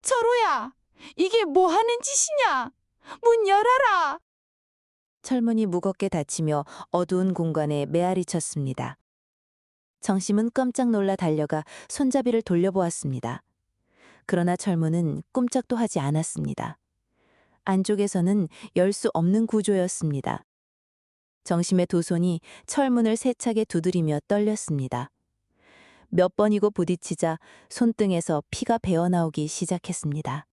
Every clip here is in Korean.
철호야, 이게 뭐 하는 짓이냐? 문 열어라. 철문이 무겁게 닫히며 어두운 공간에 메아리 쳤습니다. 정심은 깜짝 놀라 달려가 손잡이를 돌려보았습니다. 그러나 철문은 꼼짝도 하지 않았습니다. 안쪽에서는 열 수 없는 구조였습니다. 정심의 두 손이 철문을 세차게 두드리며 떨렸습니다. 몇 번이고 부딪히자 손등에서 피가 배어나오기 시작했습니다.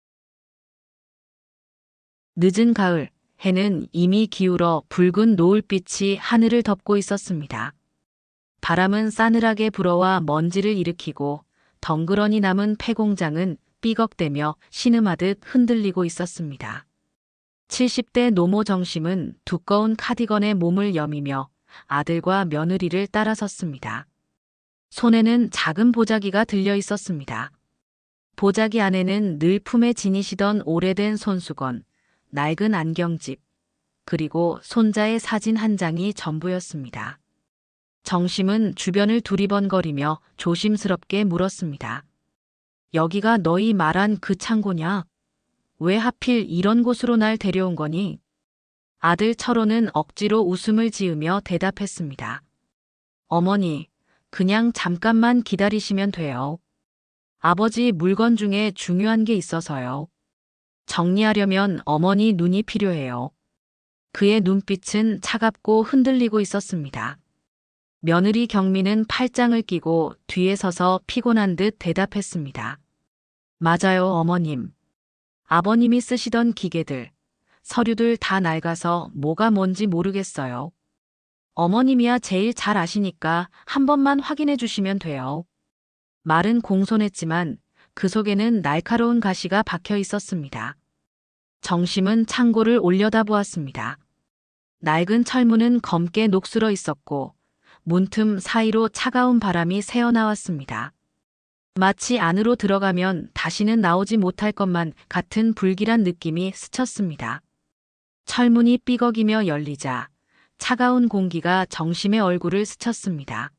늦은 가을, 해는 이미 기울어 붉은 노을빛이 하늘을 덮고 있었습니다. 바람은 싸늘하게 불어와 먼지를 일으키고 덩그러니 남은 폐공장은 삐걱대며 신음하듯 흔들리고 있었습니다. 70대 노모 정심은 두꺼운 카디건에 몸을 여미며 아들과 며느리를 따라섰습니다. 손에는 작은 보자기가 들려 있었습니다. 보자기 안에는 늘 품에 지니시던 오래된 손수건, 낡은 안경집, 그리고 손자의 사진 한 장이 전부였습니다. 정심은 주변을 두리번거리며 조심스럽게 물었습니다. 여기가 너희 말한 그 창고냐? 왜 하필 이런 곳으로 날 데려온 거니? 아들 철호는 억지로 웃음을 지으며 대답했습니다. 어머니, 그냥 잠깐만 기다리시면 돼요. 아버지 물건 중에 중요한 게 있어서요. 정리하려면 어머니 눈이 필요해요. 그의 눈빛은 차갑고 흔들리고 있었습니다. 며느리 경미는 팔짱을 끼고 뒤에 서서 피곤한 듯 대답했습니다. 맞아요, 어머님. 아버님이 쓰시던 기계들, 서류들 다 낡아서 뭐가 뭔지 모르겠어요. 어머님이야 제일 잘 아시니까 한 번만 확인해 주시면 돼요. 말은 공손했지만 그 속에는 날카로운 가시가 박혀 있었습니다. 정심은 창고를 올려다보았습니다. 낡은 철문은 검게 녹슬어 있었고 문틈 사이로 차가운 바람이 새어나왔습니다. 마치 안으로 들어가면 다시는 나오지 못할 것만 같은 불길한 느낌이 스쳤습니다. 철문이 삐걱이며 열리자 차가운 공기가 정심의 얼굴을 스쳤습니다.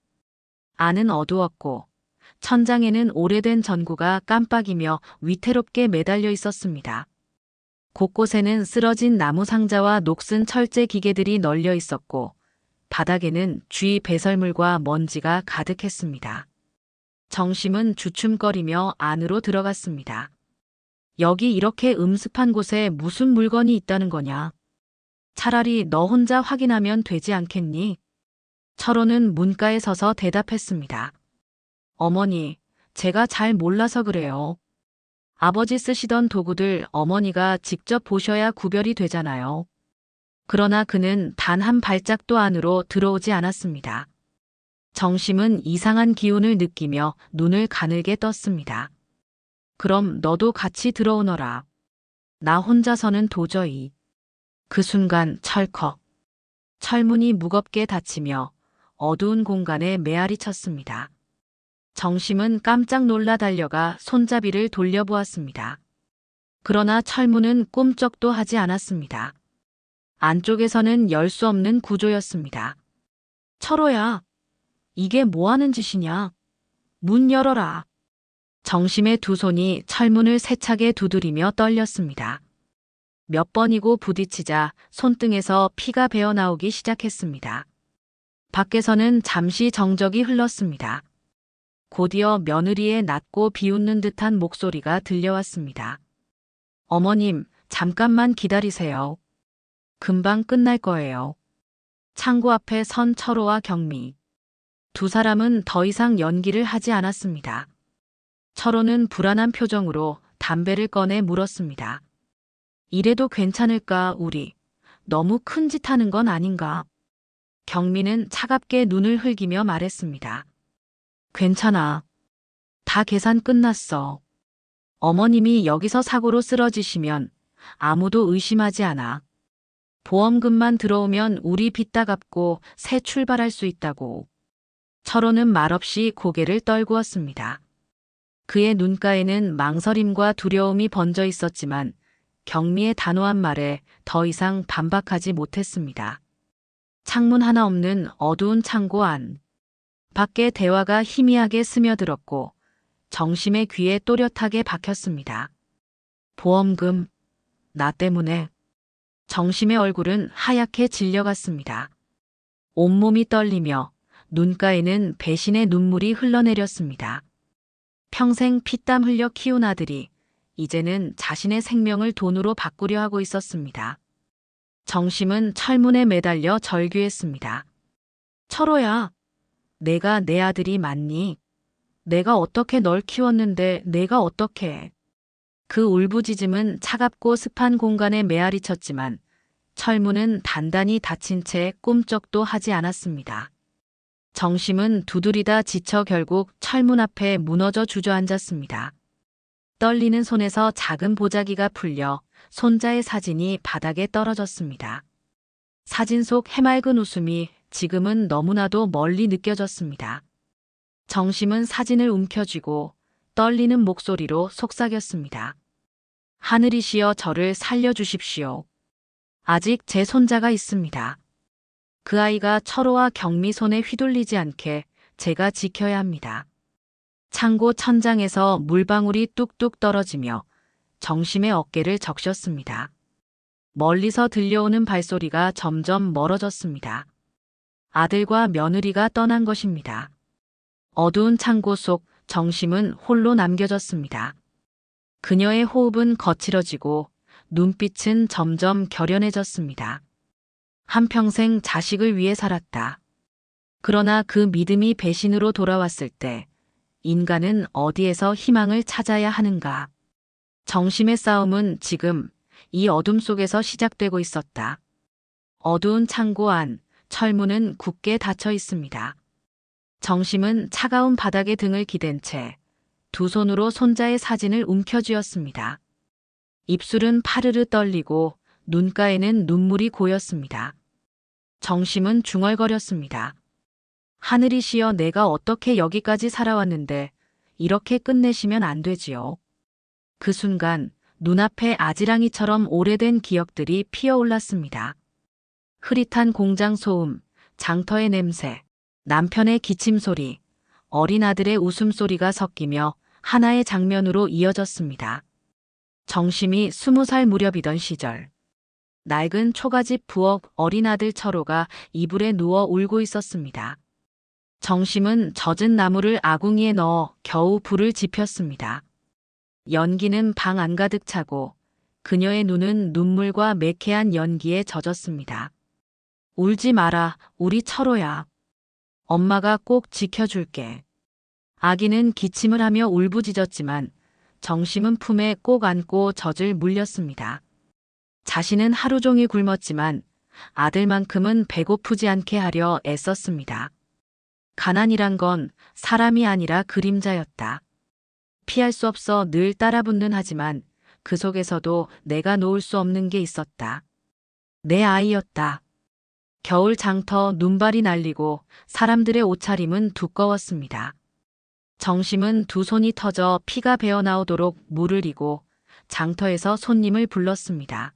안은 어두웠고 천장에는 오래된 전구가 깜빡이며 위태롭게 매달려 있었습니다. 곳곳에는 쓰러진 나무 상자와 녹슨 철제 기계들이 널려 있었고 바닥에는 쥐 배설물과 먼지가 가득했습니다. 정심은 주춤거리며 안으로 들어갔습니다. 여기 이렇게 음습한 곳에 무슨 물건이 있다는 거냐? 차라리 너 혼자 확인하면 되지 않겠니? 철호는 문가에 서서 대답했습니다. 어머니, 제가 잘 몰라서 그래요. 아버지 쓰시던 도구들 어머니가 직접 보셔야 구별이 되잖아요. 그러나 그는 단 한 발짝도 안으로 들어오지 않았습니다. 정심은 이상한 기운을 느끼며 눈을 가늘게 떴습니다. 그럼 너도 같이 들어오너라. 나 혼자서는 도저히. 그 순간 철컥. 철문이 무겁게 닫히며 어두운 공간에 메아리 쳤습니다. 정심은 깜짝 놀라 달려가 손잡이를 돌려보았습니다. 그러나 철문은 꿈쩍도 하지 않았습니다. 안쪽에서는 열 수 없는 구조였습니다. 철호야, 이게 뭐 하는 짓이냐? 문 열어라. 정심의 두 손이 철문을 세차게 두드리며 떨렸습니다. 몇 번이고 부딪히자 손등에서 피가 배어나오기 시작했습니다. 밖에서는 잠시 정적이 흘렀습니다. 곧이어 며느리의 낮고 비웃는 듯한 목소리가 들려왔습니다. 어머님, 잠깐만 기다리세요. 금방 끝날 거예요. 창고 앞에 선 철호와 경미. 두 사람은 더 이상 연기를 하지 않았습니다. 철호는 불안한 표정으로 담배를 꺼내 물었습니다. 이래도 괜찮을까, 우리? 너무 큰 짓 하는 건 아닌가? 경미는 차갑게 눈을 흘기며 말했습니다. 괜찮아. 다 계산 끝났어. 어머님이 여기서 사고로 쓰러지시면 아무도 의심하지 않아. 보험금만 들어오면 우리 빚 다 갚고 새 출발할 수 있다고. 철호는 말없이 고개를 떨구었습니다. 그의 눈가에는 망설임과 두려움이 번져 있었지만 경미의 단호한 말에 더 이상 반박하지 못했습니다. 창문 하나 없는 어두운 창고 안. 밖에 대화가 희미하게 스며들었고 정심의 귀에 또렷하게 박혔습니다. 보험금, 나 때문에. 정심의 얼굴은 하얗게 질려갔습니다. 온몸이 떨리며 눈가에는 배신의 눈물이 흘러내렸습니다. 평생 피땀 흘려 키운 아들이 이제는 자신의 생명을 돈으로 바꾸려 하고 있었습니다. 정심은 철문에 매달려 절규했습니다. 철호야, 내가 내 아들이 맞니? 내가 어떻게 널 키웠는데 내가 어떻게. 그 울부짖음은 차갑고 습한 공간에 메아리 쳤지만 철문은 단단히 닫힌 채 꿈쩍도 하지 않았습니다. 정심은 두드리다 지쳐 결국 철문 앞에 무너져 주저앉았습니다. 떨리는 손에서 작은 보자기가 풀려 손자의 사진이 바닥에 떨어졌습니다. 사진 속 해맑은 웃음이 지금은 너무나도 멀리 느껴졌습니다. 정심은 사진을 움켜쥐고 떨리는 목소리로 속삭였습니다. 하늘이시여 저를 살려주십시오. 아직 제 손자가 있습니다. 그 아이가 철호와 경미 손에 휘둘리지 않게 제가 지켜야 합니다. 창고 천장에서 물방울이 뚝뚝 떨어지며 정심의 어깨를 적셨습니다. 멀리서 들려오는 발소리가 점점 멀어졌습니다. 아들과 며느리가 떠난 것입니다. 어두운 창고 속 정심은 홀로 남겨졌습니다. 그녀의 호흡은 거칠어지고 눈빛은 점점 결연해졌습니다. 한평생 자식을 위해 살았다. 그러나 그 믿음이 배신으로 돌아왔을 때 인간은 어디에서 희망을 찾아야 하는가? 정심의 싸움은 지금 이 어둠 속에서 시작되고 있었다. 어두운 창고 안 철문은 굳게 닫혀 있습니다. 정심은 차가운 바닥에 등을 기댄 채 두 손으로 손자의 사진을 움켜쥐었습니다. 입술은 파르르 떨리고 눈가에는 눈물이 고였습니다. 정심은 중얼거렸습니다. 하늘이시여 내가 어떻게 여기까지 살아왔는데 이렇게 끝내시면 안 되지요. 그 순간 눈앞에 아지랑이처럼 오래된 기억들이 피어올랐습니다. 흐릿한 공장 소음, 장터의 냄새, 남편의 기침 소리, 어린 아들의 웃음소리가 섞이며 하나의 장면으로 이어졌습니다. 정심이 20살 무렵이던 시절. 낡은 초가집 부엌 어린 아들 철호가 이불에 누워 울고 있었습니다. 정심은 젖은 나무를 아궁이에 넣어 겨우 불을 지폈습니다. 연기는 방 안가득 차고 그녀의 눈은 눈물과 매캐한 연기에 젖었습니다. 울지 마라, 우리 철호야. 엄마가 꼭 지켜줄게. 아기는 기침을 하며 울부짖었지만 정심은 품에 꼭 안고 젖을 물렸습니다. 자신은 하루 종일 굶었지만 아들만큼은 배고프지 않게 하려 애썼습니다. 가난이란 건 사람이 아니라 그림자였다. 피할 수 없어 늘 따라붙는 하지만 그 속에서도 내가 놓을 수 없는 게 있었다. 내 아이였다. 겨울 장터 눈발이 날리고 사람들의 옷차림은 두꺼웠습니다. 정심은 두 손이 터져 피가 배어나오도록 물을 이고 장터에서 손님을 불렀습니다.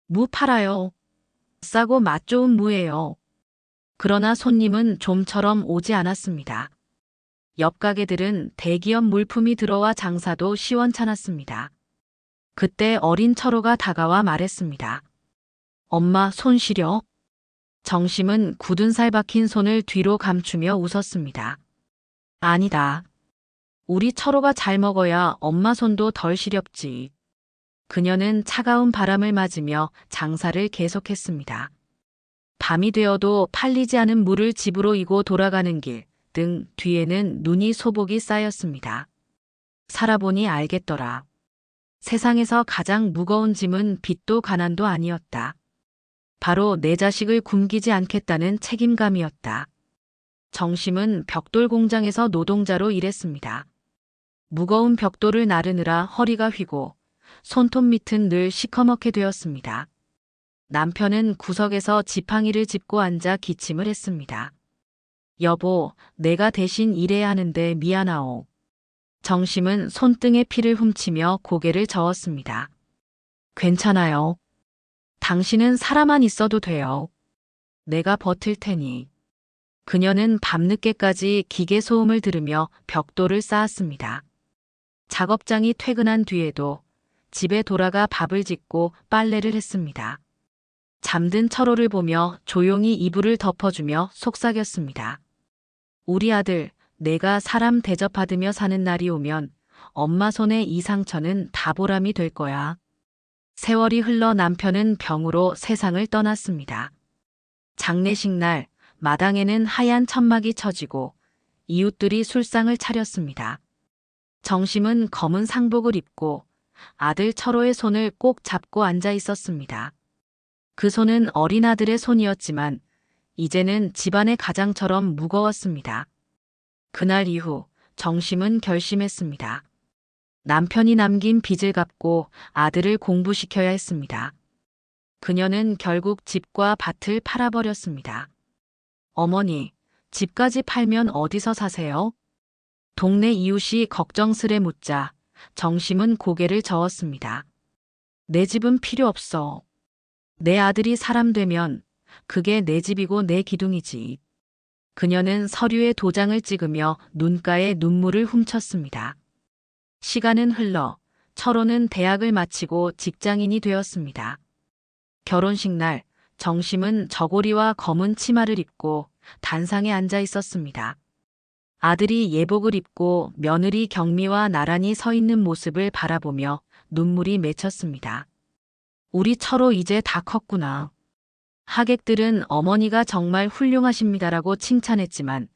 무 팔아요. 싸고 맛 좋은 무예요. 그러나 손님은 좀처럼 오지 않았습니다. 옆 가게들은 대기업 물품이 들어와 장사도 시원찮았습니다. 그때 어린 철호가 다가와 말했습니다. 엄마 손 시려? 정심은 굳은 살 박힌 손을 뒤로 감추며 웃었습니다. 아니다. 우리 철호가 잘 먹어야 엄마 손도 덜 시렵지. 그녀는 차가운 바람을 맞으며 장사를 계속했습니다. 밤이 되어도 팔리지 않은 물을 집으로 이고 돌아가는 길 등 뒤에는 눈이 소복이 쌓였습니다. 살아보니 알겠더라. 세상에서 가장 무거운 짐은 빚도 가난도 아니었다. 바로 내 자식을 굶기지 않겠다는 책임감이었다. 정심은 벽돌 공장에서 노동자로 일했습니다. 무거운 벽돌을 나르느라 허리가 휘고 손톱 밑은 늘 시커멓게 되었습니다. 남편은 구석에서 지팡이를 짚고 앉아 기침을 했습니다. 여보, 내가 대신 일해야 하는데 미안하오. 정심은 손등에 피를 훔치며 고개를 저었습니다. 괜찮아요. 당신은 살아만 있어도 돼요. 내가 버틸 테니. 그녀는 밤늦게까지 기계 소음을 들으며 벽돌을 쌓았습니다. 작업장이 퇴근한 뒤에도 집에 돌아가 밥을 짓고 빨래를 했습니다. 잠든 철호를 보며 조용히 이불을 덮어주며 속삭였습니다. 우리 아들, 내가 사람 대접받으며 사는 날이 오면 엄마 손에 이 상처는 다 보람이 될 거야. 세월이 흘러 남편은 병으로 세상을 떠났습니다. 장례식 날 마당에는 하얀 천막이 쳐지고 이웃들이 술상을 차렸습니다. 정심은 검은 상복을 입고 아들 철호의 손을 꼭 잡고 앉아 있었습니다. 그 손은 어린 아들의 손이었지만 이제는 집안의 가장처럼 무거웠습니다. 그날 이후 정심은 결심했습니다. 남편이 남긴 빚을 갚고 아들을 공부시켜야 했습니다. 그녀는 결국 집과 밭을 팔아버렸습니다. 어머니, 집까지 팔면 어디서 사세요? 동네 이웃이 걱정스레 묻자 정심은 고개를 저었습니다. 내 집은 필요 없어. 내 아들이 사람 되면 그게 내 집이고 내 기둥이지. 그녀는 서류에 도장을 찍으며 눈가에 눈물을 훔쳤습니다. 시간은 흘러 철호는 대학을 마치고 직장인이 되었습니다. 결혼식 날 정심은 저고리와 검은 치마를 입고 단상에 앉아 있었습니다. 아들이 예복을 입고 며느리 경미와 나란히 서 있는 모습을 바라보며 눈물이 맺혔습니다. 우리 철호 이제 다 컸구나. 하객들은 어머니가 정말 훌륭하십니다라고 칭찬했지만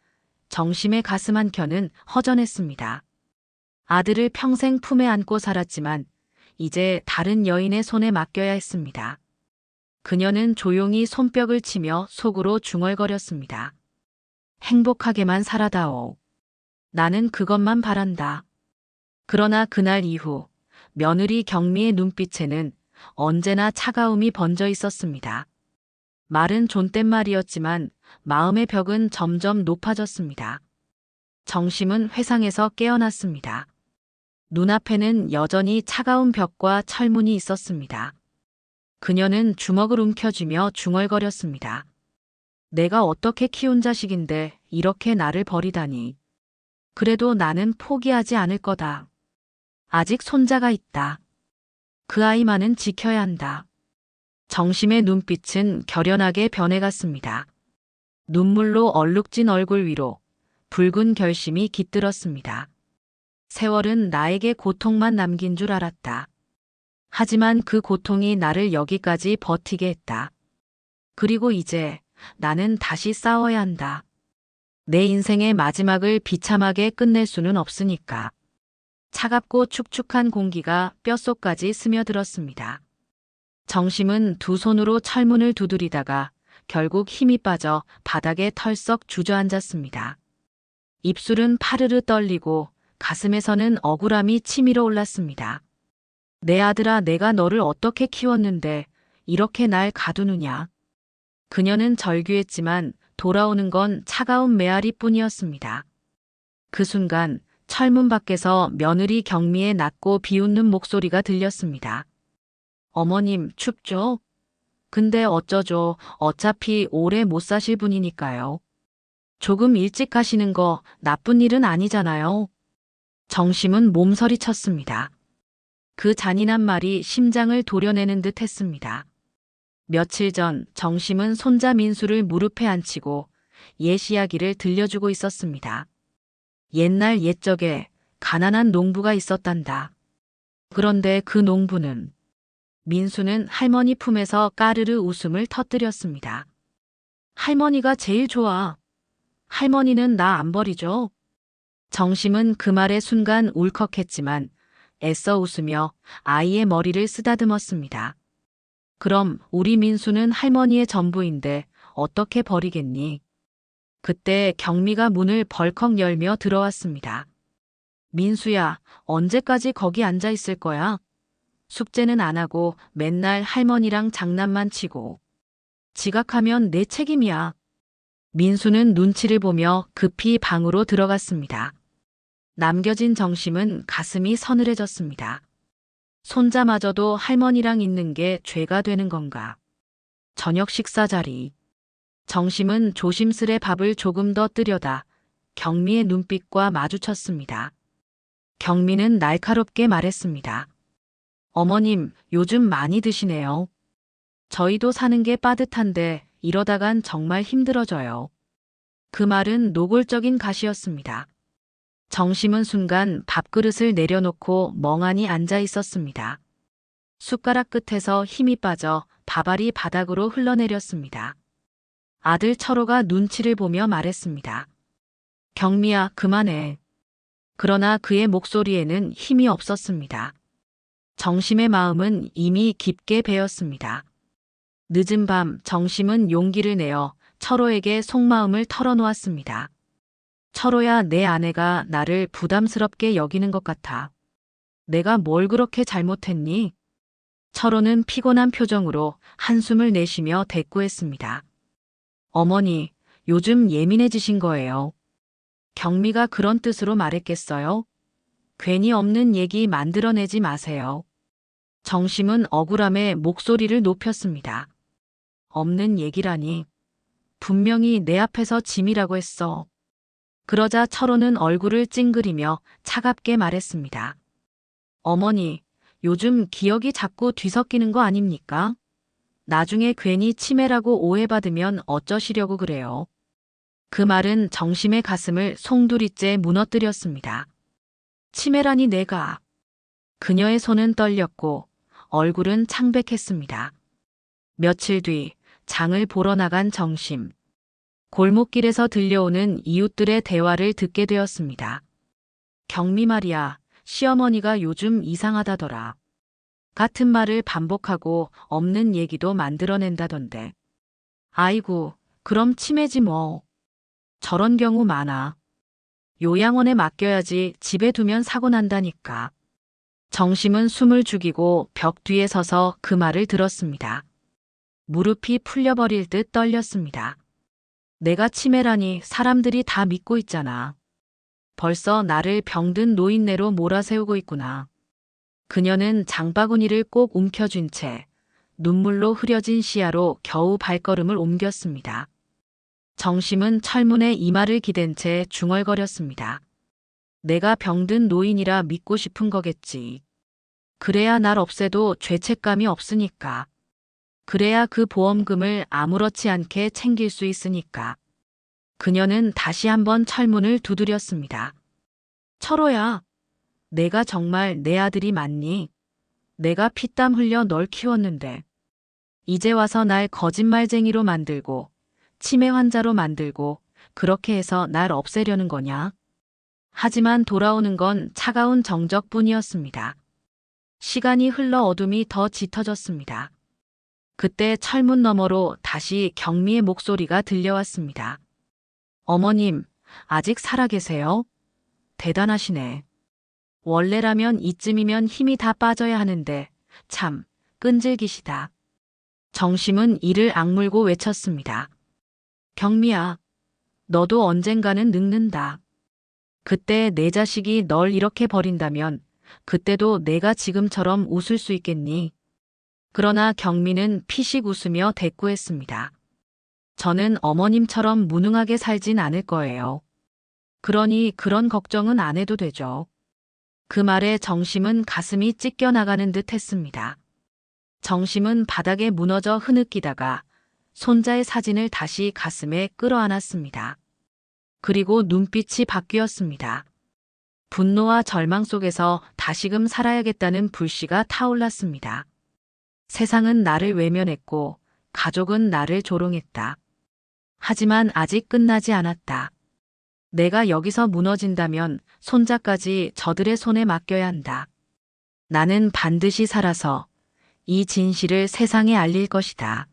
정심의 가슴 한켠은 허전했습니다. 아들을 평생 품에 안고 살았지만 이제 다른 여인의 손에 맡겨야 했습니다. 그녀는 조용히 손뼉을 치며 속으로 중얼거렸습니다. 행복하게만 살아다오. 나는 그것만 바란다. 그러나 그날 이후 며느리 경미의 눈빛에는 언제나 차가움이 번져 있었습니다. 말은 존댓말이었지만 마음의 벽은 점점 높아졌습니다. 정심은 회상에서 깨어났습니다. 눈앞에는 여전히 차가운 벽과 철문이 있었습니다. 그녀는 주먹을 움켜쥐며 중얼거렸습니다. 내가 어떻게 키운 자식인데 이렇게 나를 버리다니. 그래도 나는 포기하지 않을 거다. 아직 손자가 있다. 그 아이만은 지켜야 한다. 정심의 눈빛은 결연하게 변해갔습니다. 눈물로 얼룩진 얼굴 위로 붉은 결심이 깃들었습니다. 세월은 나에게 고통만 남긴 줄 알았다. 하지만 그 고통이 나를 여기까지 버티게 했다. 그리고 이제 나는 다시 싸워야 한다. 내 인생의 마지막을 비참하게 끝낼 수는 없으니까. 차갑고 축축한 공기가 뼛속까지 스며들었습니다. 정심은 두 손으로 철문을 두드리다가 결국 힘이 빠져 바닥에 털썩 주저앉았습니다. 입술은 파르르 떨리고 가슴에서는 억울함이 치밀어 올랐습니다. 내 아들아, 내가 너를 어떻게 키웠는데 이렇게 날 가두느냐. 그녀는 절규했지만 돌아오는 건 차가운 메아리뿐이었습니다. 그 순간 철문 밖에서 며느리 경미의 낮고 비웃는 목소리가 들렸습니다. 어머님, 춥죠? 근데 어쩌죠. 어차피 오래 못 사실 분이니까요. 조금 일찍 가시는 거 나쁜 일은 아니잖아요. 정심은 몸서리쳤습니다. 그 잔인한 말이 심장을 도려내는 듯 했습니다. 며칠 전 정심은 손자 민수를 무릎에 앉히고 옛 이야기를 들려주고 있었습니다. 옛날 옛적에 가난한 농부가 있었단다. 그런데 그 농부는 민수는 할머니 품에서 까르르 웃음을 터뜨렸습니다. 할머니가 제일 좋아. 할머니는 나 안 버리죠. 정심은 그 말에 순간 울컥했지만 애써 웃으며 아이의 머리를 쓰다듬었습니다. 그럼 우리 민수는 할머니의 전부인데 어떻게 버리겠니? 그때 경미가 문을 벌컥 열며 들어왔습니다. 민수야, 언제까지 거기 앉아 있을 거야? 숙제는 안 하고 맨날 할머니랑 장난만 치고. 지각하면 내 책임이야. 민수는 눈치를 보며 급히 방으로 들어갔습니다. 남겨진 정심은 가슴이 서늘해졌습니다. 손자마저도 할머니랑 있는 게 죄가 되는 건가? 저녁 식사 자리. 정심은 조심스레 밥을 조금 더 뜨려다 경미의 눈빛과 마주쳤습니다. 경미는 날카롭게 말했습니다. 어머님, 요즘 많이 드시네요. 저희도 사는 게 빠듯한데 이러다간 정말 힘들어져요. 그 말은 노골적인 가시였습니다. 정심은 순간 밥그릇을 내려놓고 멍하니 앉아 있었습니다. 숟가락 끝에서 힘이 빠져 밥알이 바닥으로 흘러내렸습니다. 아들 철호가 눈치를 보며 말했습니다. 경미야, 그만해. 그러나 그의 목소리에는 힘이 없었습니다. 정심의 마음은 이미 깊게 베었습니다. 늦은 밤 정심은 용기를 내어 철호에게 속마음을 털어놓았습니다. 철호야, 내 아내가 나를 부담스럽게 여기는 것 같아. 내가 뭘 그렇게 잘못했니? 철호는 피곤한 표정으로 한숨을 내쉬며 대꾸했습니다. 어머니, 요즘 예민해지신 거예요. 경미가 그런 뜻으로 말했겠어요? 괜히 없는 얘기 만들어내지 마세요. 정심은 억울함에 목소리를 높였습니다. 없는 얘기라니. 분명히 내 앞에서 짐이라고 했어. 그러자 철호는 얼굴을 찡그리며 차갑게 말했습니다. 어머니, 요즘 기억이 자꾸 뒤섞이는 거 아닙니까? 나중에 괜히 치매라고 오해받으면 어쩌시려고 그래요. 그 말은 정심의 가슴을 송두리째 무너뜨렸습니다. 치매라니 내가. 그녀의 손은 떨렸고 얼굴은 창백했습니다. 며칠 뒤 장을 보러 나간 정심. 골목길에서 들려오는 이웃들의 대화를 듣게 되었습니다. 경미 말이야, 시어머니가 요즘 이상하다더라. 같은 말을 반복하고 없는 얘기도 만들어낸다던데. 아이고, 그럼 치매지 뭐. 저런 경우 많아. 요양원에 맡겨야지 집에 두면 사고 난다니까. 정심은 숨을 죽이고 벽 뒤에 서서 그 말을 들었습니다. 무릎이 풀려버릴 듯 떨렸습니다. 내가 치매라니 사람들이 다 믿고 있잖아. 벌써 나를 병든 노인네로 몰아세우고 있구나. 그녀는 장바구니를 꼭 움켜쥔 채 눈물로 흐려진 시야로 겨우 발걸음을 옮겼습니다. 정심은 철문에 이마를 기댄 채 중얼거렸습니다. 내가 병든 노인이라 믿고 싶은 거겠지. 그래야 날 없애도 죄책감이 없으니까. 그래야 그 보험금을 아무렇지 않게 챙길 수 있으니까. 그녀는 다시 한번 철문을 두드렸습니다. 철호야, 내가 정말 내 아들이 맞니? 내가 피땀 흘려 널 키웠는데. 이제 와서 날 거짓말쟁이로 만들고 치매 환자로 만들고 그렇게 해서 날 없애려는 거냐? 하지만 돌아오는 건 차가운 정적뿐이었습니다. 시간이 흘러 어둠이 더 짙어졌습니다. 그때 철문 너머로 다시 경미의 목소리가 들려왔습니다. 어머님, 아직 살아계세요? 대단하시네. 원래라면 이쯤이면 힘이 다 빠져야 하는데 참 끈질기시다. 정심은 이를 악물고 외쳤습니다. 경미야, 너도 언젠가는 늙는다. 그때 내 자식이 널 이렇게 버린다면 그때도 내가 지금처럼 웃을 수 있겠니? 그러나 경미는 피식 웃으며 대꾸했습니다. 저는 어머님처럼 무능하게 살진 않을 거예요. 그러니 그런 걱정은 안 해도 되죠. 그 말에 정심은 가슴이 찢겨나가는 듯 했습니다. 정심은 바닥에 무너져 흐느끼다가 손자의 사진을 다시 가슴에 끌어안았습니다. 그리고 눈빛이 바뀌었습니다. 분노와 절망 속에서 다시금 살아야겠다는 불씨가 타올랐습니다. 세상은 나를 외면했고 가족은 나를 조롱했다. 하지만 아직 끝나지 않았다. 내가 여기서 무너진다면 손자까지 저들의 손에 맡겨야 한다. 나는 반드시 살아서 이 진실을 세상에 알릴 것이다.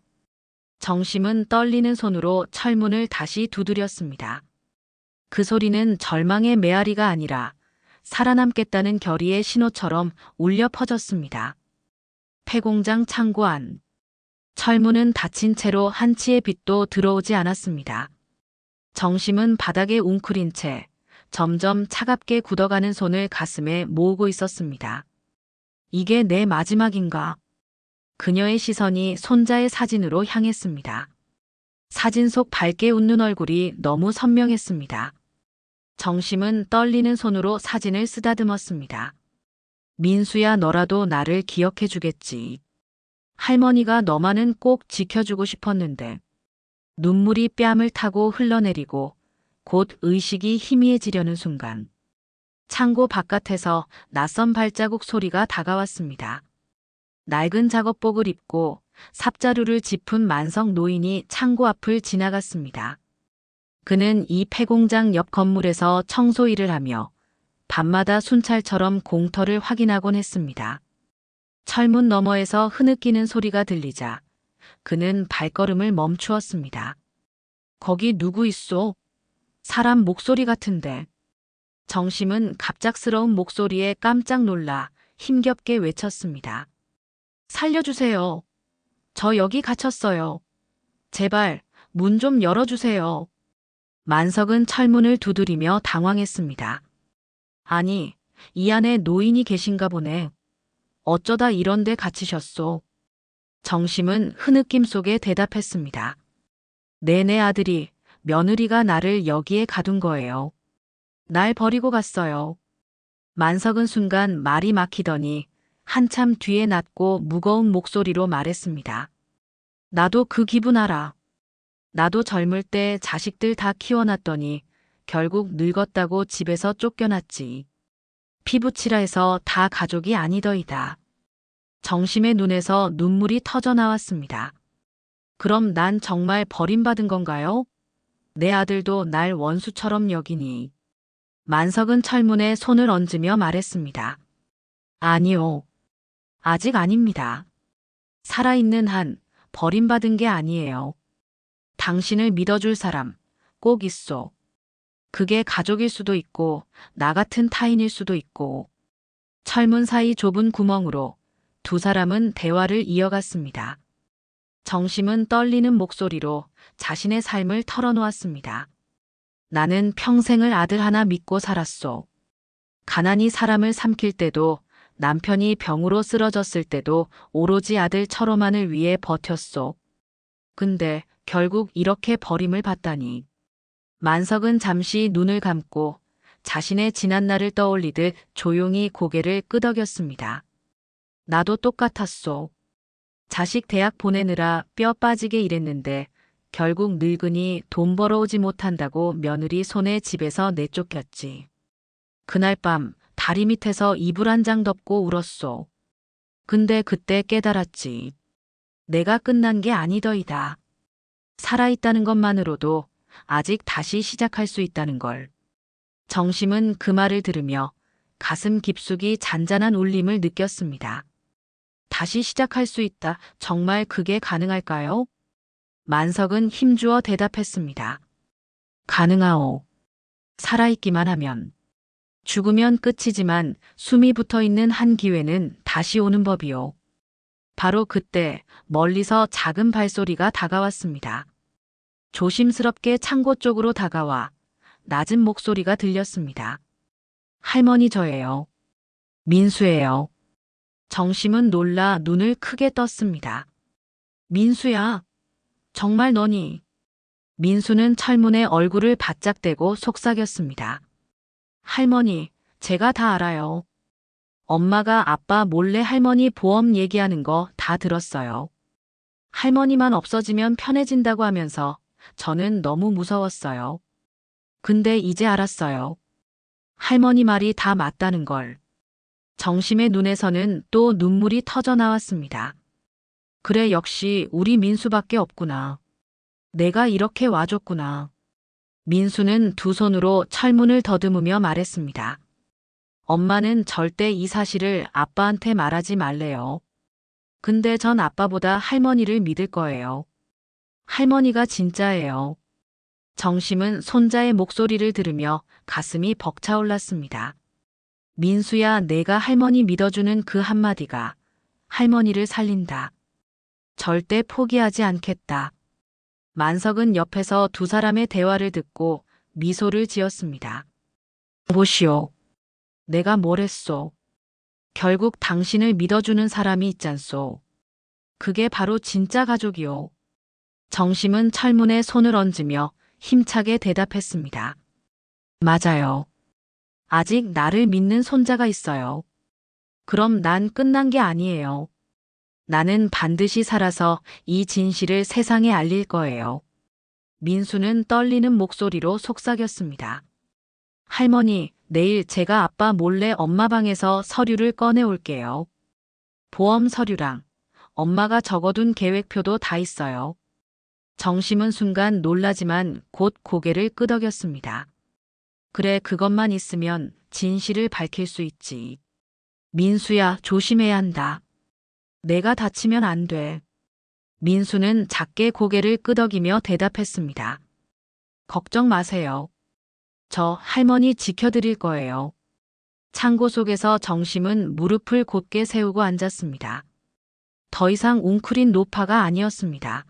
정심은 떨리는 손으로 철문을 다시 두드렸습니다. 그 소리는 절망의 메아리가 아니라 살아남겠다는 결의의 신호처럼 울려 퍼졌습니다. 폐공장 창고 안. 철문은 닫힌 채로 한치의 빛도 들어오지 않았습니다. 정심은 바닥에 웅크린 채 점점 차갑게 굳어가는 손을 가슴에 모으고 있었습니다. 이게 내 마지막인가? 그녀의 시선이 손자의 사진으로 향했습니다. 사진 속 밝게 웃는 얼굴이 너무 선명했습니다. 정심은 떨리는 손으로 사진을 쓰다듬었습니다. 민수야, 너라도 나를 기억해 주겠지. 할머니가 너만은 꼭 지켜주고 싶었는데. 눈물이 뺨을 타고 흘러내리고 곧 의식이 희미해지려는 순간 창고 바깥에서 낯선 발자국 소리가 다가왔습니다. 낡은 작업복을 입고 삽자루를 짚은 만석 노인이 창고 앞을 지나갔습니다. 그는 이 폐공장 옆 건물에서 청소 일을 하며 밤마다 순찰처럼 공터를 확인하곤 했습니다. 철문 너머에서 흐느끼는 소리가 들리자 그는 발걸음을 멈추었습니다. 거기 누구 있소? 사람 목소리 같은데. 정심은 갑작스러운 목소리에 깜짝 놀라 힘겹게 외쳤습니다. 살려주세요. 저 여기 갇혔어요. 제발 문 좀 열어주세요. 만석은 철문을 두드리며 당황했습니다. 아니, 이 안에 노인이 계신가 보네. 어쩌다 이런 데 갇히셨소? 정심은 흐느낌 속에 대답했습니다. 내 아들이, 며느리가 나를 여기에 가둔 거예요. 날 버리고 갔어요. 만석은 순간 말이 막히더니 한참 뒤에 낮고 무거운 목소리로 말했습니다. 나도 그 기분 알아. 나도 젊을 때 자식들 다 키워놨더니 결국 늙었다고 집에서 쫓겨났지. 피부치라 해서 다 가족이 아니더이다. 정심의 눈에서 눈물이 터져 나왔습니다. 그럼 난 정말 버림받은 건가요? 내 아들도 날 원수처럼 여기니. 만석은 철문에 손을 얹으며 말했습니다. 아니요. 아직 아닙니다. 살아있는 한 버림받은 게 아니에요. 당신을 믿어줄 사람 꼭 있어. 그게 가족일 수도 있고 나 같은 타인일 수도 있고. 철문 사이 좁은 구멍으로 두 사람은 대화를 이어갔습니다. 정심은 떨리는 목소리로 자신의 삶을 털어놓았습니다. 나는 평생을 아들 하나 믿고 살았소. 가난이 사람을 삼킬 때도 남편이 병으로 쓰러졌을 때도 오로지 아들 철호만을 위해 버텼소. 근데 결국 이렇게 버림을 받다니. 만석은 잠시 눈을 감고 자신의 지난날을 떠올리듯 조용히 고개를 끄덕였습니다. 나도 똑같았소. 자식 대학 보내느라 뼈 빠지게 일했는데 결국 늙으니 돈 벌어오지 못한다고 며느리 손에 집에서 내쫓겼지. 그날 밤 다리 밑에서 이불 한 장 덮고 울었소. 근데 그때 깨달았지. 내가 끝난 게 아니더이다. 살아있다는 것만으로도 아직 다시 시작할 수 있다는 걸. 정심은 그 말을 들으며 가슴 깊숙이 잔잔한 울림을 느꼈습니다. 다시 시작할 수 있다. 정말 그게 가능할까요? 만석은 힘주어 대답했습니다. 가능하오. 살아있기만 하면. 죽으면 끝이지만 숨이 붙어있는 한 기회는 다시 오는 법이오. 바로 그때 멀리서 작은 발소리가 다가왔습니다. 조심스럽게 창고 쪽으로 다가와 낮은 목소리가 들렸습니다. 할머니 저예요. 민수예요. 정심은 놀라 눈을 크게 떴습니다. 민수야, 정말 너니? 민수는 철문에 얼굴을 바짝 대고 속삭였습니다. 할머니, 제가 다 알아요. 엄마가 아빠 몰래 할머니 보험 얘기하는 거 다 들었어요. 할머니만 없어지면 편해진다고 하면서 저는 너무 무서웠어요. 근데 이제 알았어요. 할머니 말이 다 맞다는 걸. 정심의 눈에서는 또 눈물이 터져 나왔습니다. 그래, 역시 우리 민수밖에 없구나. 내가 이렇게 와줬구나. 민수는 두 손으로 철문을 더듬으며 말했습니다. 엄마는 절대 이 사실을 아빠한테 말하지 말래요. 근데 전 아빠보다 할머니를 믿을 거예요. 할머니가 진짜예요. 정심은 손자의 목소리를 들으며 가슴이 벅차올랐습니다. 민수야, 내가 할머니 믿어주는 그 한마디가 할머니를 살린다. 절대 포기하지 않겠다. 만석은 옆에서 두 사람의 대화를 듣고 미소를 지었습니다. 보시오. 내가 뭘 했소. 결국 당신을 믿어주는 사람이 있잖소. 그게 바로 진짜 가족이오. 정심은 철문에 손을 얹으며 힘차게 대답했습니다. 맞아요. 아직 나를 믿는 손자가 있어요. 그럼 난 끝난 게 아니에요. 나는 반드시 살아서 이 진실을 세상에 알릴 거예요. 민수는 떨리는 목소리로 속삭였습니다. 할머니, 내일 제가 아빠 몰래 엄마 방에서 서류를 꺼내 올게요. 보험 서류랑 엄마가 적어둔 계획표도 다 있어요. 정심은 순간 놀라지만 곧 고개를 끄덕였습니다. 그래, 그것만 있으면 진실을 밝힐 수 있지. 민수야, 조심해야 한다. 내가 다치면 안 돼. 민수는 작게 고개를 끄덕이며 대답했습니다. 걱정 마세요. 저 할머니 지켜드릴 거예요. 창고 속에서 정심은 무릎을 곧게 세우고 앉았습니다. 더 이상 웅크린 노파가 아니었습니다.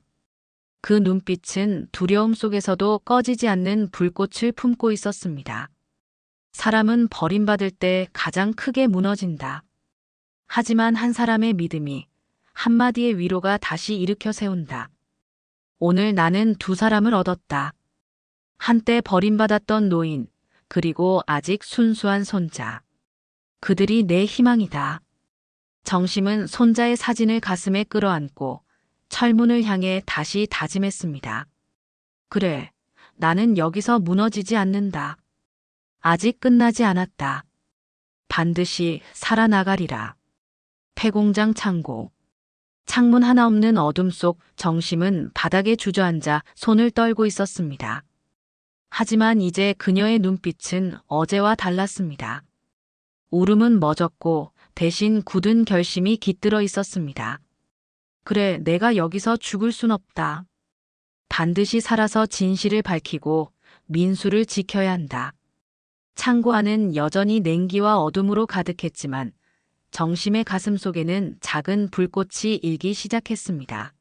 그 눈빛은 두려움 속에서도 꺼지지 않는 불꽃을 품고 있었습니다. 사람은 버림받을 때 가장 크게 무너진다. 하지만 한 사람의 믿음이 한마디의 위로가 다시 일으켜 세운다. 오늘 나는 두 사람을 얻었다. 한때 버림받았던 노인, 그리고 아직 순수한 손자. 그들이 내 희망이다. 정심은 손자의 사진을 가슴에 끌어안고 철문을 향해 다시 다짐했습니다. 그래, 나는 여기서 무너지지 않는다. 아직 끝나지 않았다. 반드시 살아나가리라. 폐공장 창고. 창문 하나 없는 어둠 속 정심은 바닥에 주저앉아 손을 떨고 있었습니다. 하지만 이제 그녀의 눈빛은 어제와 달랐습니다. 울음은 멎었고 대신 굳은 결심이 깃들어 있었습니다. 그래, 내가 여기서 죽을 순 없다. 반드시 살아서 진실을 밝히고 민수를 지켜야 한다. 창고 안은 여전히 냉기와 어둠으로 가득했지만 정심의 가슴 속에는 작은 불꽃이 일기 시작했습니다.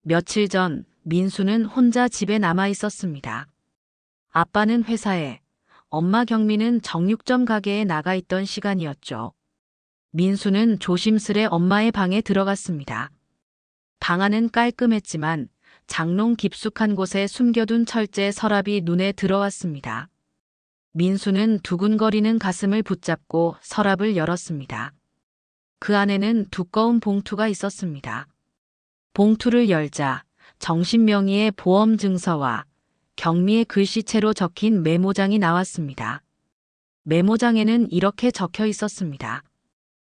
며칠 전 민수는 혼자 집에 남아 있었습니다. 아빠는 회사에, 엄마 경미는 정육점 가게에 나가 있던 시간이었죠. 민수는 조심스레 엄마의 방에 들어갔습니다. 방 안은 깔끔했지만 장롱 깊숙한 곳에 숨겨둔 철제 서랍이 눈에 들어왔습니다. 민수는 두근거리는 가슴을 붙잡고 서랍을 열었습니다. 그 안에는 두꺼운 봉투가 있었습니다. 봉투를 열자 정심 명의의 보험 증서와 경미의 글씨체로 적힌 메모장이 나왔습니다. 메모장에는 이렇게 적혀 있었습니다.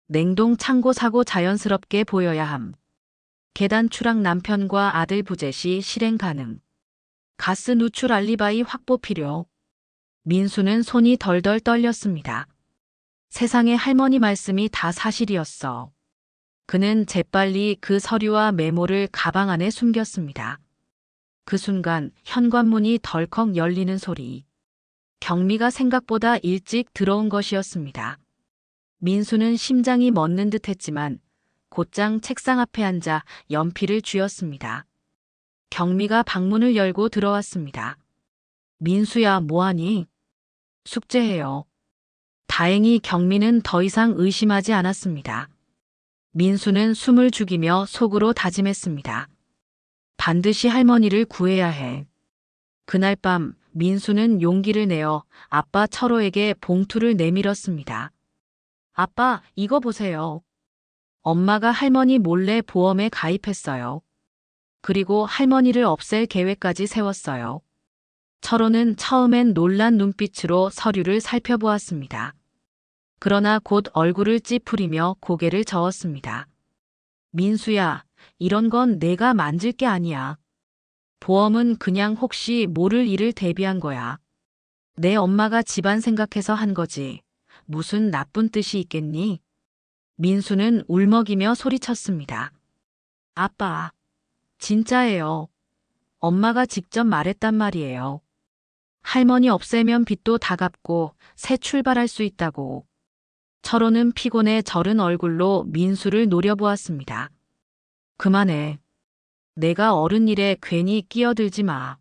냉동 창고 사고 자연스럽게 보여야 함. 계단 추락 남편과 아들 부재 시 실행 가능. 가스 누출 알리바이 확보 필요. 민수는 손이 덜덜 떨렸습니다. 세상에 할머니 말씀이 다 사실이었어. 그는 재빨리 그 서류와 메모를 가방 안에 숨겼습니다. 그 순간 현관문이 덜컥 열리는 소리. 경미가 생각보다 일찍 들어온 것이었습니다. 민수는 심장이 멎는 듯 했지만 곧장 책상 앞에 앉아 연필을 쥐었습니다. 경미가 방문을 열고 들어왔습니다. 민수야, 뭐하니? 숙제해요. 다행히 경미는 더 이상 의심하지 않았습니다. 민수는 숨을 죽이며 속으로 다짐했습니다. 반드시 할머니를 구해야 해. 그날 밤 민수는 용기를 내어 아빠 철호에게 봉투를 내밀었습니다. 아빠, 이거 보세요. 엄마가 할머니 몰래 보험에 가입했어요. 그리고 할머니를 없앨 계획까지 세웠어요. 철호는 처음엔 놀란 눈빛으로 서류를 살펴보았습니다. 그러나 곧 얼굴을 찌푸리며 고개를 저었습니다. 민수야, 이런 건 내가 만질 게 아니야. 보험은 그냥 혹시 모를 일을 대비한 거야. 내 엄마가 집안 생각해서 한 거지. 무슨 나쁜 뜻이 있겠니? 민수는 울먹이며 소리쳤습니다. 아빠, 진짜예요. 엄마가 직접 말했단 말이에요. 할머니 없애면 빚도 다 갚고 새 출발할 수 있다고. 철호는 피곤해 절은 얼굴로 민수를 노려보았습니다. 그만해. 내가 어른 일에 괜히 끼어들지 마.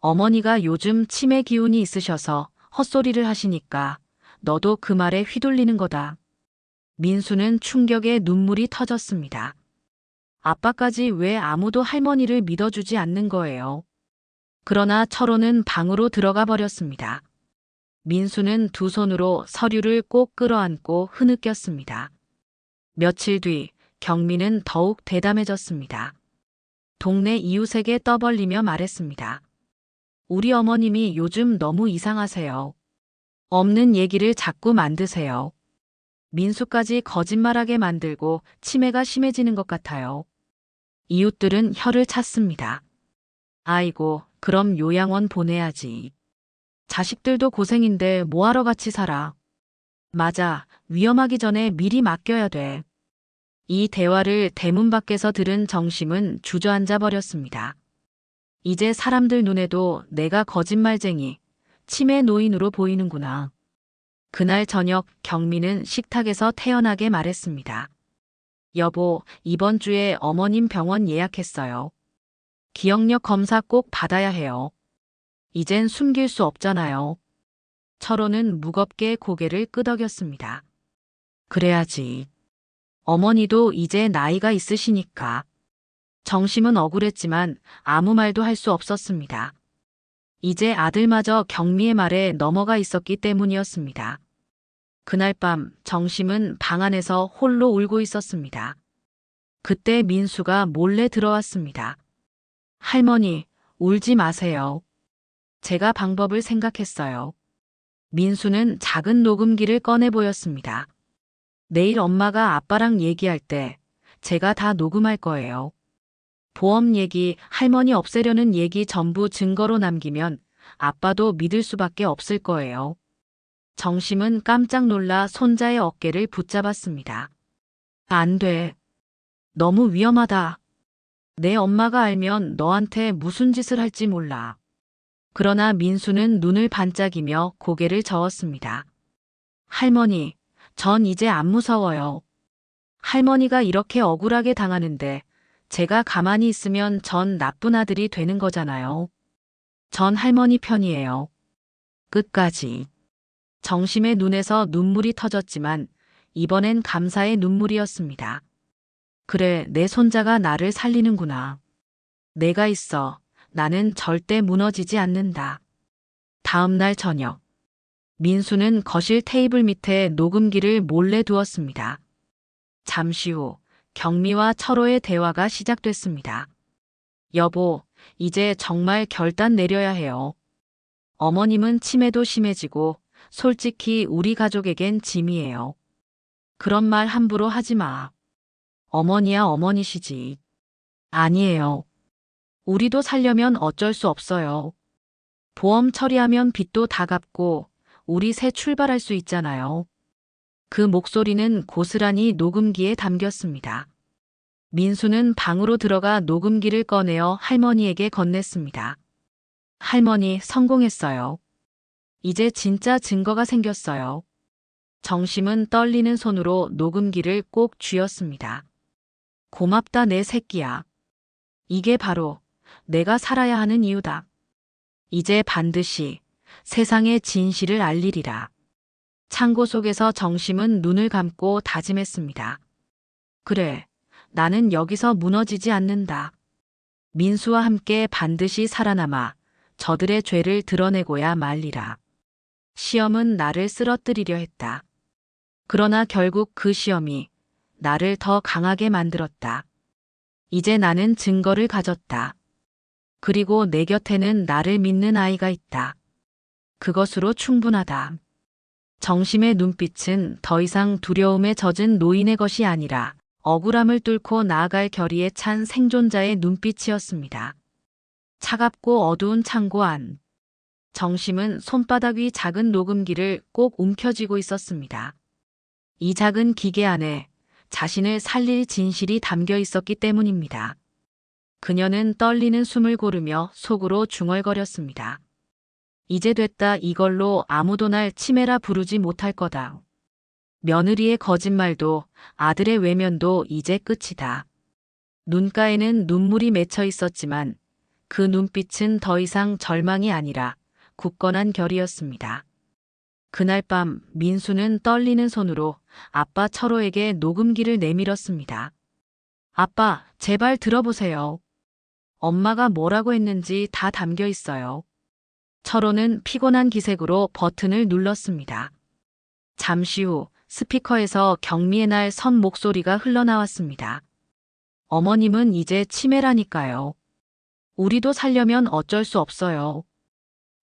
어머니가 요즘 치매 기운이 있으셔서 헛소리를 하시니까 너도 그 말에 휘둘리는 거다. 민수는 충격에 눈물이 터졌습니다. 아빠까지 왜 아무도 할머니를 믿어주지 않는 거예요? 그러나 철호는 방으로 들어가 버렸습니다. 민수는 두 손으로 서류를 꼭 끌어안고 흐느꼈습니다. 며칠 뒤 경미는 더욱 대담해졌습니다. 동네 이웃에게 떠벌리며 말했습니다. 우리 어머님이 요즘 너무 이상하세요. 없는 얘기를 자꾸 만드세요. 민수까지 거짓말하게 만들고 치매가 심해지는 것 같아요. 이웃들은 혀를 찼습니다. 아이고, 그럼 요양원 보내야지. 자식들도 고생인데 뭐하러 같이 살아. 맞아, 위험하기 전에 미리 맡겨야 돼. 이 대화를 대문 밖에서 들은 정심은 주저앉아 버렸습니다. 이제 사람들 눈에도 내가 거짓말쟁이, 치매 노인으로 보이는구나. 그날 저녁 경미는 식탁에서 태연하게 말했습니다. 여보, 이번 주에 어머님 병원 예약했어요. 기억력 검사 꼭 받아야 해요. 이젠 숨길 수 없잖아요. 철호는 무겁게 고개를 끄덕였습니다. 그래야지. 어머니도 이제 나이가 있으시니까. 정심은 억울했지만 아무 말도 할 수 없었습니다. 이제 아들마저 경미의 말에 넘어가 있었기 때문이었습니다. 그날 밤 정심은 방 안에서 홀로 울고 있었습니다. 그때 민수가 몰래 들어왔습니다. 할머니, 울지 마세요. 제가 방법을 생각했어요. 민수는 작은 녹음기를 꺼내 보였습니다. 내일 엄마가 아빠랑 얘기할 때 제가 다 녹음할 거예요. 보험 얘기, 할머니 없애려는 얘기 전부 증거로 남기면 아빠도 믿을 수밖에 없을 거예요. 정심은 깜짝 놀라 손자의 어깨를 붙잡았습니다. 안 돼. 너무 위험하다. 내 엄마가 알면 너한테 무슨 짓을 할지 몰라. 그러나 민수는 눈을 반짝이며 고개를 저었습니다. 할머니, 전 이제 안 무서워요. 할머니가 이렇게 억울하게 당하는데 제가 가만히 있으면 전 나쁜 아들이 되는 거잖아요. 전 할머니 편이에요. 끝까지. 정심의 눈에서 눈물이 터졌지만 이번엔 감사의 눈물이었습니다. 그래, 내 손자가 나를 살리는구나. 내가 있어. 나는 절대 무너지지 않는다. 다음 날 저녁. 민수는 거실 테이블 밑에 녹음기를 몰래 두었습니다. 잠시 후 경미와 철호의 대화가 시작됐습니다. 여보, 이제 정말 결단 내려야 해요. 어머님은 치매도 심해지고 솔직히 우리 가족에겐 짐이에요. 그런 말 함부로 하지 마. 어머니야 어머니시지. 아니에요. 우리도 살려면 어쩔 수 없어요. 보험 처리하면 빚도 다 갚고 우리 새 출발할 수 있잖아요. 그 목소리는 고스란히 녹음기에 담겼습니다. 민수는 방으로 들어가 녹음기를 꺼내어 할머니에게 건넸습니다. 할머니, 성공했어요. 이제 진짜 증거가 생겼어요. 정심은 떨리는 손으로 녹음기를 꼭 쥐었습니다. 고맙다 내 새끼야. 이게 바로 내가 살아야 하는 이유다. 이제 반드시 세상의 진실을 알리리라. 창고 속에서 정심은 눈을 감고 다짐했습니다. 그래, 나는 여기서 무너지지 않는다. 민수와 함께 반드시 살아남아 저들의 죄를 드러내고야 말리라. 시험은 나를 쓰러뜨리려 했다. 그러나 결국 그 시험이 나를 더 강하게 만들었다. 이제 나는 증거를 가졌다. 그리고 내 곁에는 나를 믿는 아이가 있다. 그것으로 충분하다. 정심의 눈빛은 더 이상 두려움에 젖은 노인의 것이 아니라 억울함을 뚫고 나아갈 결의에 찬 생존자의 눈빛이었습니다. 차갑고 어두운 창고 안. 정심은 손바닥 위 작은 녹음기를 꼭 움켜쥐고 있었습니다. 이 작은 기계 안에 자신을 살릴 진실이 담겨 있었기 때문입니다. 그녀는 떨리는 숨을 고르며 속으로 중얼거렸습니다. 이제 됐다. 이걸로 아무도 날 치매라 부르지 못할 거다. 며느리의 거짓말도 아들의 외면도 이제 끝이다. 눈가에는 눈물이 맺혀 있었지만 그 눈빛은 더 이상 절망이 아니라 굳건한 결이었습니다. 그날 밤 민수는 떨리는 손으로 아빠 철호에게 녹음기를 내밀었습니다. 아빠, 제발 들어보세요. 엄마가 뭐라고 했는지 다 담겨 있어요. 철호는 피곤한 기색으로 버튼을 눌렀습니다. 잠시 후 스피커에서 경미의 날 선 목소리가 흘러나왔습니다. 어머님은 이제 치매라니까요. 우리도 살려면 어쩔 수 없어요.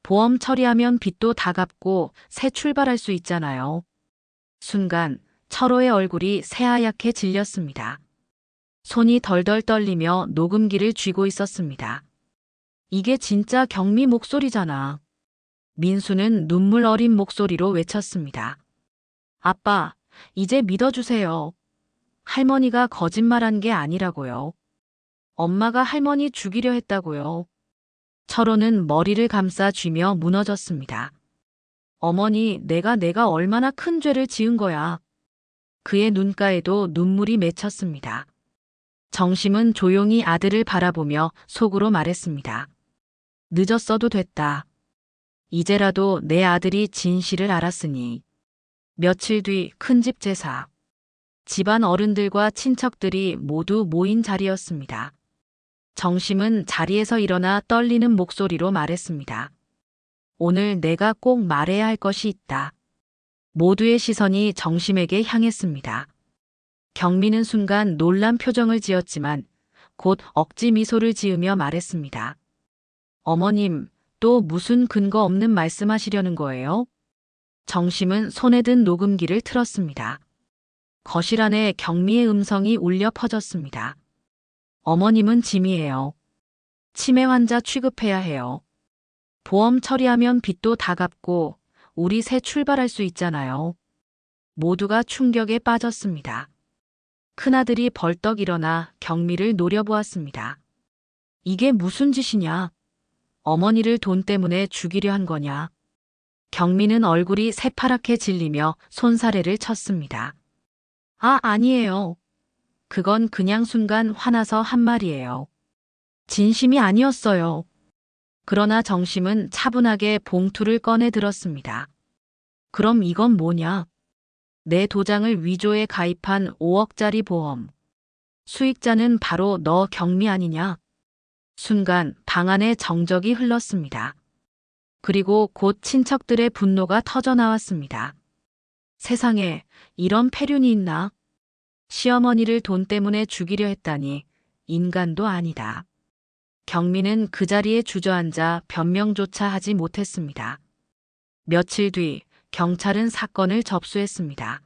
보험 처리하면 빚도 다 갚고 새 출발할 수 있잖아요. 순간 철호의 얼굴이 새하얗게 질렸습니다. 손이 덜덜 떨리며 녹음기를 쥐고 있었습니다. 이게 진짜 경미 목소리잖아. 민수는 눈물 어린 목소리로 외쳤습니다. 아빠, 이제 믿어주세요. 할머니가 거짓말한 게 아니라고요. 엄마가 할머니 죽이려 했다고요. 철호는 머리를 감싸 쥐며 무너졌습니다. 어머니, 내가 얼마나 큰 죄를 지은 거야. 그의 눈가에도 눈물이 맺혔습니다. 정심은 조용히 아들을 바라보며 속으로 말했습니다. 늦었어도 됐다. 이제라도 내 아들이 진실을 알았으니. 며칠 뒤 큰집 제사. 집안 어른들과 친척들이 모두 모인 자리였습니다. 정심은 자리에서 일어나 떨리는 목소리로 말했습니다. 오늘 내가 꼭 말해야 할 것이 있다. 모두의 시선이 정심에게 향했습니다. 경미는 순간 놀란 표정을 지었지만 곧 억지 미소를 지으며 말했습니다. 어머님, 또 무슨 근거 없는 말씀하시려는 거예요? 정심은 손에 든 녹음기를 틀었습니다. 거실 안에 경미의 음성이 울려 퍼졌습니다. 어머님은 짐이에요. 치매 환자 취급해야 해요. 보험 처리하면 빚도 다 갚고 우리 새 출발할 수 있잖아요. 모두가 충격에 빠졌습니다. 큰아들이 벌떡 일어나 경미를 노려보았습니다. 이게 무슨 짓이냐? 어머니를 돈 때문에 죽이려 한 거냐? 경미는 얼굴이 새파랗게 질리며 손사래를 쳤습니다. 아니에요. 그건 그냥 순간 화나서 한 말이에요. 진심이 아니었어요. 그러나 정심은 차분하게 봉투를 꺼내 들었습니다. 그럼 이건 뭐냐? 내 도장을 위조해 가입한 5억짜리 보험. 수익자는 바로 너 경미 아니냐? 순간 방 안에 정적이 흘렀습니다. 그리고 곧 친척들의 분노가 터져나왔습니다. 세상에 이런 폐륜이 있나? 시어머니를 돈 때문에 죽이려 했다니 인간도 아니다. 경미는 그 자리에 주저앉아 변명조차 하지 못했습니다. 며칠 뒤 경찰은 사건을 접수했습니다.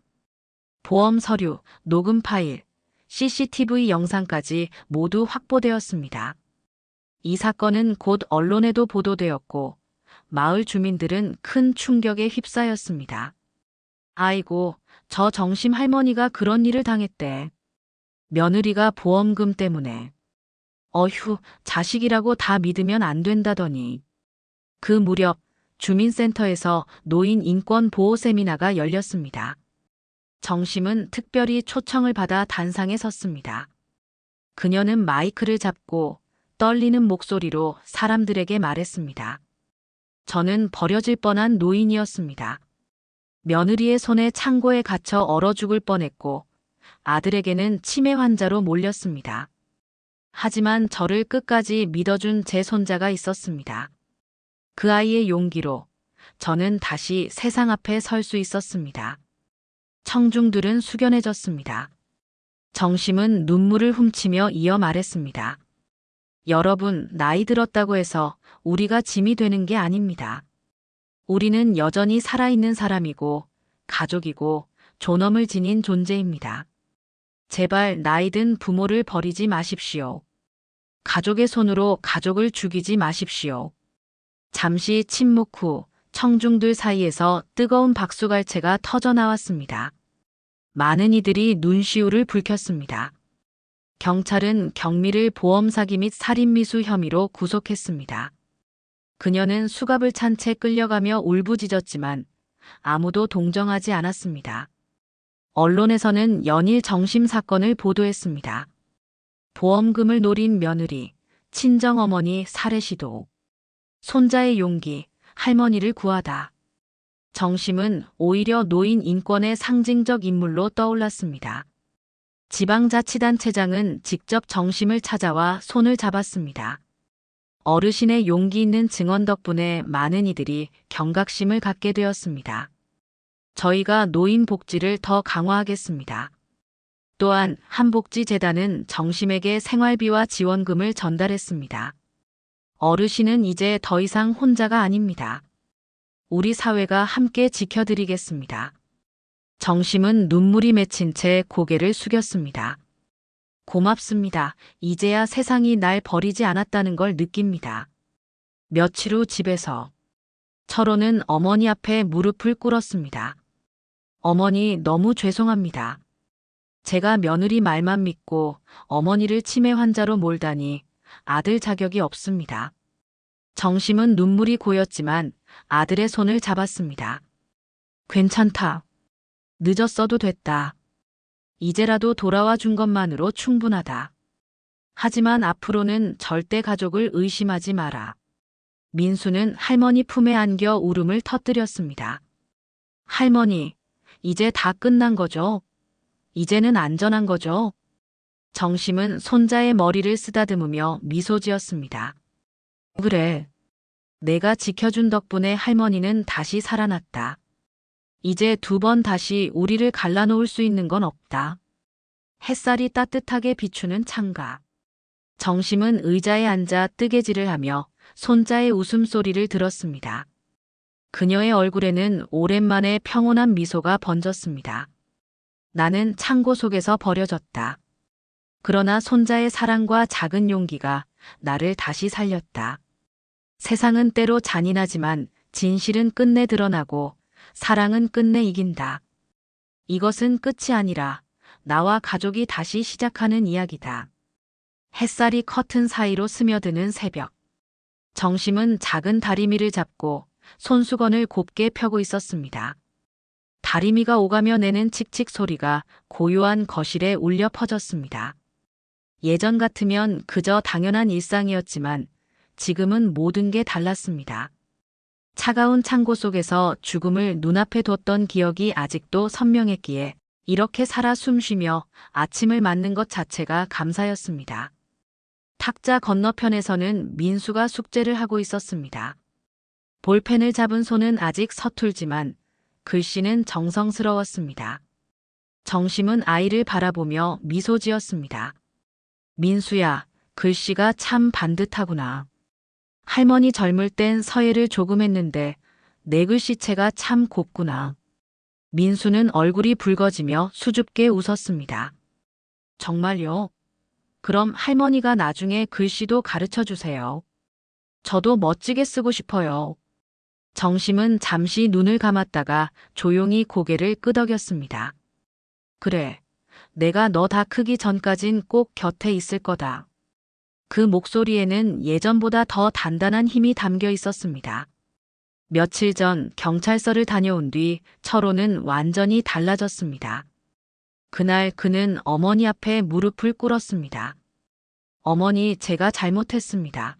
보험 서류, 녹음 파일, CCTV 영상까지 모두 확보되었습니다. 이 사건은 곧 언론에도 보도되었고 마을 주민들은 큰 충격에 휩싸였습니다. 아이고, 저 정심 할머니가 그런 일을 당했대. 며느리가 보험금 때문에. 어휴, 자식이라고 다 믿으면 안 된다더니. 그 무렵 주민센터에서 노인 인권 보호 세미나가 열렸습니다. 정심은 특별히 초청을 받아 단상에 섰습니다. 그녀는 마이크를 잡고 떨리는 목소리로 사람들에게 말했습니다. 저는 버려질 뻔한 노인이었습니다. 며느리의 손에 창고에 갇혀 얼어 죽을 뻔했고 아들에게는 치매 환자로 몰렸습니다. 하지만 저를 끝까지 믿어준 제 손자가 있었습니다. 그 아이의 용기로 저는 다시 세상 앞에 설 수 있었습니다. 청중들은 숙연해졌습니다. 정심은 눈물을 훔치며 이어 말했습니다. 여러분, 나이 들었다고 해서 우리가 짐이 되는 게 아닙니다. 우리는 여전히 살아있는 사람이고 가족이고 존엄을 지닌 존재입니다. 제발 나이든 부모를 버리지 마십시오. 가족의 손으로 가족을 죽이지 마십시오. 잠시 침묵 후 청중들 사이에서 뜨거운 박수갈채가 터져나왔습니다. 많은 이들이 눈시울을 붉혔습니다. 경찰은 경미를 보험 사기 및 살인미수 혐의로 구속했습니다. 그녀는 수갑을 찬 채 끌려가며 울부짖었지만 아무도 동정하지 않았습니다. 언론에서는 연일 정심 사건을 보도했습니다. 보험금을 노린 며느리, 친정어머니 살해 시도, 손자의 용기, 할머니를 구하다. 정심은 오히려 노인 인권의 상징적 인물로 떠올랐습니다. 지방자치단체장은 직접 정심을 찾아와 손을 잡았습니다. 어르신의 용기 있는 증언 덕분에 많은 이들이 경각심을 갖게 되었습니다. 저희가 노인 복지를 더 강화하겠습니다. 또한 한복지재단은 정심에게 생활비와 지원금을 전달했습니다. 어르신은 이제 더 이상 혼자가 아닙니다. 우리 사회가 함께 지켜드리겠습니다. 정심은 눈물이 맺힌 채 고개를 숙였습니다. 고맙습니다. 이제야 세상이 날 버리지 않았다는 걸 느낍니다. 며칠 후 집에서 철호는 어머니 앞에 무릎을 꿇었습니다. 어머니 너무 죄송합니다. 제가 며느리 말만 믿고 어머니를 치매 환자로 몰다니 아들 자격이 없습니다. 정심은 눈물이 고였지만 아들의 손을 잡았습니다. 괜찮다. 늦었어도 됐다. 이제라도 돌아와 준 것만으로 충분하다. 하지만 앞으로는 절대 가족을 의심하지 마라. 민수는 할머니 품에 안겨 울음을 터뜨렸습니다. 할머니, 이제 다 끝난 거죠? 이제는 안전한 거죠? 정심은 손자의 머리를 쓰다듬으며 미소 지었습니다. 그래. 내가 지켜준 덕분에 할머니는 다시 살아났다. 이제 2번 다시 우리를 갈라놓을 수 있는 건 없다. 햇살이 따뜻하게 비추는 창가. 정심은 의자에 앉아 뜨개질을 하며 손자의 웃음소리를 들었습니다. 그녀의 얼굴에는 오랜만에 평온한 미소가 번졌습니다. 나는 창고 속에서 버려졌다. 그러나 손자의 사랑과 작은 용기가 나를 다시 살렸다. 세상은 때로 잔인하지만 진실은 끝내 드러나고 사랑은 끝내 이긴다. 이것은 끝이 아니라 나와 가족이 다시 시작하는 이야기다. 햇살이 커튼 사이로 스며드는 새벽. 정심은 작은 다리미를 잡고 손수건을 곱게 펴고 있었습니다. 다리미가 오가며 내는 칙칙 소리가 고요한 거실에 울려 퍼졌습니다. 예전 같으면 그저 당연한 일상이었지만 지금은 모든 게 달랐습니다. 차가운 창고 속에서 죽음을 눈앞에 뒀던 기억이 아직도 선명했기에 이렇게 살아 숨쉬며 아침을 맞는 것 자체가 감사였습니다. 탁자 건너편에서는 민수가 숙제를 하고 있었습니다. 볼펜을 잡은 손은 아직 서툴지만 글씨는 정성스러웠습니다. 정심은 아이를 바라보며 미소 지었습니다. 민수야, 글씨가 참 반듯하구나. 할머니 젊을 땐 서예를 조금 했는데 내 글씨체가 참 곱구나. 민수는 얼굴이 붉어지며 수줍게 웃었습니다. 정말요? 그럼 할머니가 나중에 글씨도 가르쳐 주세요. 저도 멋지게 쓰고 싶어요. 정심은 잠시 눈을 감았다가 조용히 고개를 끄덕였습니다. 그래, 내가 너 다 크기 전까진 꼭 곁에 있을 거다. 그 목소리에는 예전보다 더 단단한 힘이 담겨 있었습니다. 며칠 전 경찰서를 다녀온 뒤 철호는 완전히 달라졌습니다. 그날 그는 어머니 앞에 무릎을 꿇었습니다. 어머니, 제가 잘못했습니다.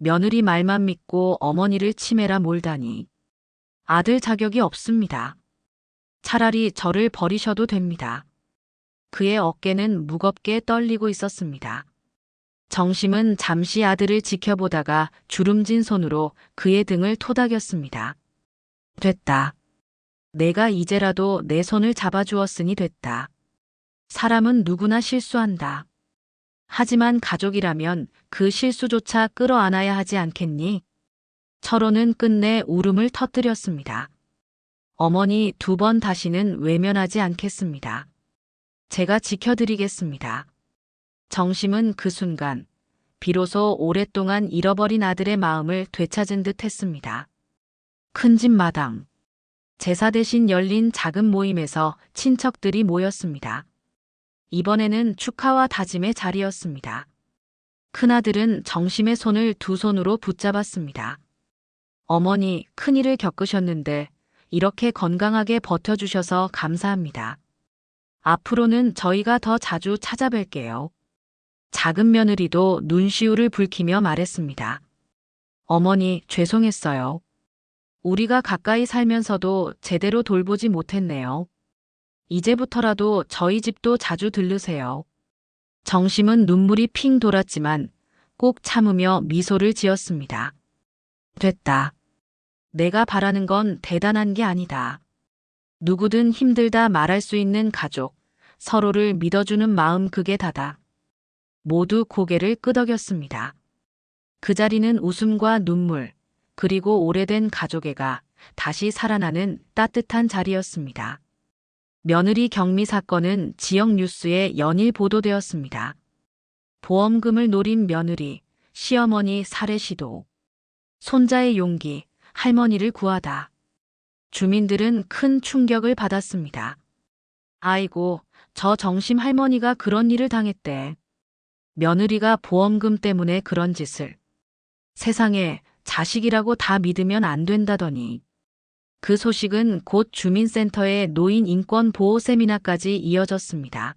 며느리 말만 믿고 어머니를 치매라 몰다니. 아들 자격이 없습니다. 차라리 저를 버리셔도 됩니다. 그의 어깨는 무겁게 떨리고 있었습니다. 정심은 잠시 아들을 지켜보다가 주름진 손으로 그의 등을 토닥였습니다. 됐다. 내가 이제라도 내 손을 잡아주었으니 됐다. 사람은 누구나 실수한다. 하지만 가족이라면 그 실수조차 끌어안아야 하지 않겠니? 철호는 끝내 울음을 터뜨렸습니다. 어머니, 2번 다시는 외면하지 않겠습니다. 제가 지켜드리겠습니다. 정심은 그 순간 비로소 오랫동안 잃어버린 아들의 마음을 되찾은 듯 했습니다. 큰 집 마당. 제사 대신 열린 작은 모임에서 친척들이 모였습니다. 이번에는 축하와 다짐의 자리였습니다. 큰아들은 정심의 손을 2손으로 붙잡았습니다. 어머니, 큰일을 겪으셨는데 이렇게 건강하게 버텨주셔서 감사합니다. 앞으로는 저희가 더 자주 찾아뵐게요. 작은 며느리도 눈시울을 붉히며 말했습니다. 어머니, 죄송했어요. 우리가 가까이 살면서도 제대로 돌보지 못했네요. 이제부터라도 저희 집도 자주 들르세요. 정심은 눈물이 핑 돌았지만 꼭 참으며 미소를 지었습니다. 됐다. 내가 바라는 건 대단한 게 아니다. 누구든 힘들다 말할 수 있는 가족, 서로를 믿어주는 마음 그게 다다. 모두 고개를 끄덕였습니다. 그 자리는 웃음과 눈물, 그리고 오래된 가족애가 다시 살아나는 따뜻한 자리였습니다. 며느리 경미 사건은 지역 뉴스에 연일 보도되었습니다. 보험금을 노린 며느리, 시어머니 살해 시도, 손자의 용기, 할머니를 구하다. 주민들은 큰 충격을 받았습니다. 아이고, 저 정심 할머니가 그런 일을 당했대. 며느리가 보험금 때문에 그런 짓을. 세상에 자식이라고 다 믿으면 안 된다더니. 그 소식은 곧 주민센터의 노인 인권 보호 세미나까지 이어졌습니다.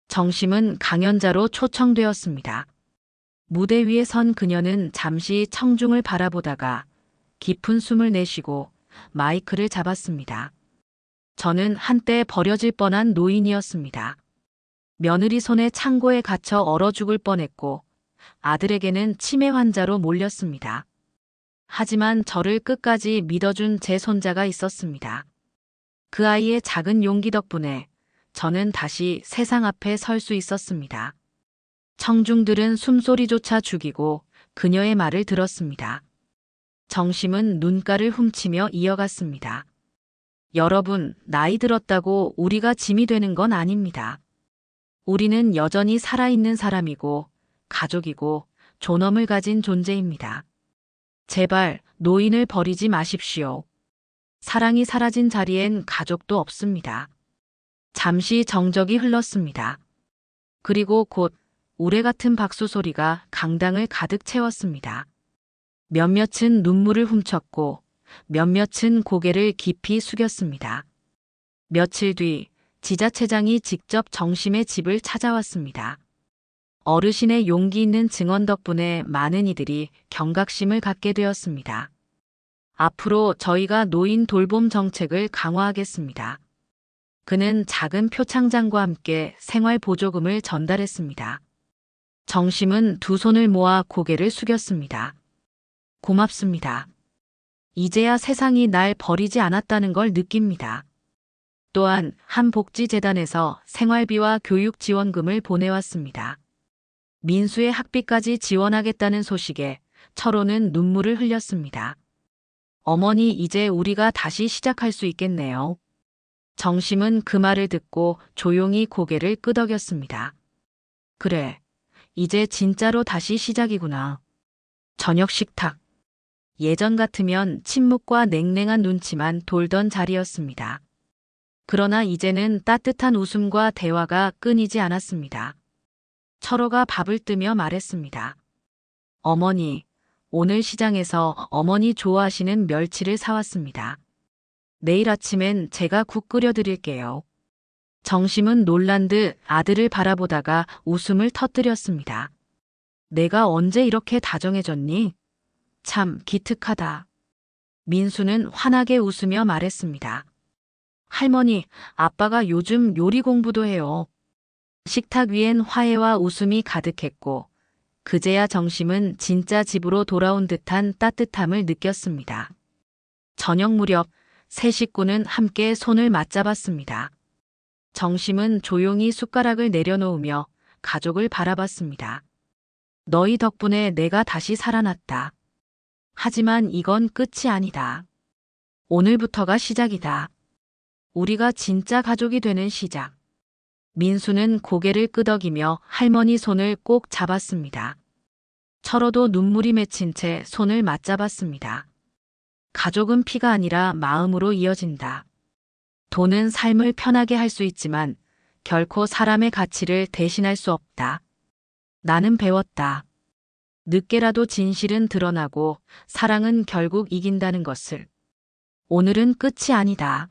정심은 강연자로 초청되었습니다. 무대 위에 선 그녀는 잠시 청중을 바라보다가 깊은 숨을 내쉬고 마이크를 잡았습니다. 저는 한때 버려질 뻔한 노인이었습니다. 며느리 손에 창고에 갇혀 얼어 죽을 뻔했고 아들에게는 치매 환자로 몰렸습니다. 하지만 저를 끝까지 믿어준 제 손자가 있었습니다. 그 아이의 작은 용기 덕분에 저는 다시 세상 앞에 설 수 있었습니다. 청중들은 숨소리조차 죽이고 그녀의 말을 들었습니다. 정심은 눈가를 훔치며 이어갔습니다. 여러분, 나이 들었다고 우리가 짐이 되는 건 아닙니다. 우리는 여전히 살아있는 사람이고 가족이고 존엄을 가진 존재입니다. 제발 노인을 버리지 마십시오. 사랑이 사라진 자리엔 가족도 없습니다. 잠시 정적이 흘렀습니다. 그리고 곧 우레 같은 박수 소리가 강당을 가득 채웠습니다. 몇몇은 눈물을 훔쳤고 몇몇은 고개를 깊이 숙였습니다. 며칠 뒤 지자체장이 직접 정심의 집을 찾아왔습니다. 어르신의 용기 있는 증언 덕분에 많은 이들이 경각심을 갖게 되었습니다. 앞으로 저희가 노인 돌봄 정책을 강화하겠습니다. 그는 작은 표창장과 함께 생활보조금을 전달했습니다. 정심은 두 손을 모아 고개를 숙였습니다. 고맙습니다. 이제야 세상이 날 버리지 않았다는 걸 느낍니다. 또한 한 복지재단에서 생활비와 교육 지원금을 보내왔습니다. 민수의 학비까지 지원하겠다는 소식에 철호는 눈물을 흘렸습니다. 어머니, 이제 우리가 다시 시작할 수 있겠네요. 정심은 그 말을 듣고 조용히 고개를 끄덕였습니다. 그래, 이제 진짜로 다시 시작이구나. 저녁 식탁. 예전 같으면 침묵과 냉랭한 눈치만 돌던 자리였습니다. 그러나 이제는 따뜻한 웃음과 대화가 끊이지 않았습니다. 철호가 밥을 뜨며 말했습니다. 어머니, 오늘 시장에서 어머니 좋아하시는 멸치를 사왔습니다. 내일 아침엔 제가 국 끓여 드릴게요. 정심은 놀란 듯 아들을 바라보다가 웃음을 터뜨렸습니다. 내가 언제 이렇게 다정해졌니? 참 기특하다. 민수는 환하게 웃으며 말했습니다. 할머니, 아빠가 요즘 요리 공부도 해요. 식탁 위엔 화해와 웃음이 가득했고 그제야 정심은 진짜 집으로 돌아온 듯한 따뜻함을 느꼈습니다. 저녁 무렵 세 식구는 함께 손을 맞잡았습니다. 정심은 조용히 숟가락을 내려놓으며 가족을 바라봤습니다. 너희 덕분에 내가 다시 살아났다. 하지만 이건 끝이 아니다. 오늘부터가 시작이다. 우리가 진짜 가족이 되는 시작. 민수는 고개를 끄덕이며 할머니 손을 꼭 잡았습니다. 철호도 눈물이 맺힌 채 손을 맞잡았습니다. 가족은 피가 아니라 마음으로 이어진다. 돈은 삶을 편하게 할 수 있지만 결코 사람의 가치를 대신할 수 없다. 나는 배웠다. 늦게라도 진실은 드러나고 사랑은 결국 이긴다는 것을. 오늘은 끝이 아니다.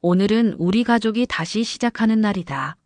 오늘은 우리 가족이 다시 시작하는 날이다.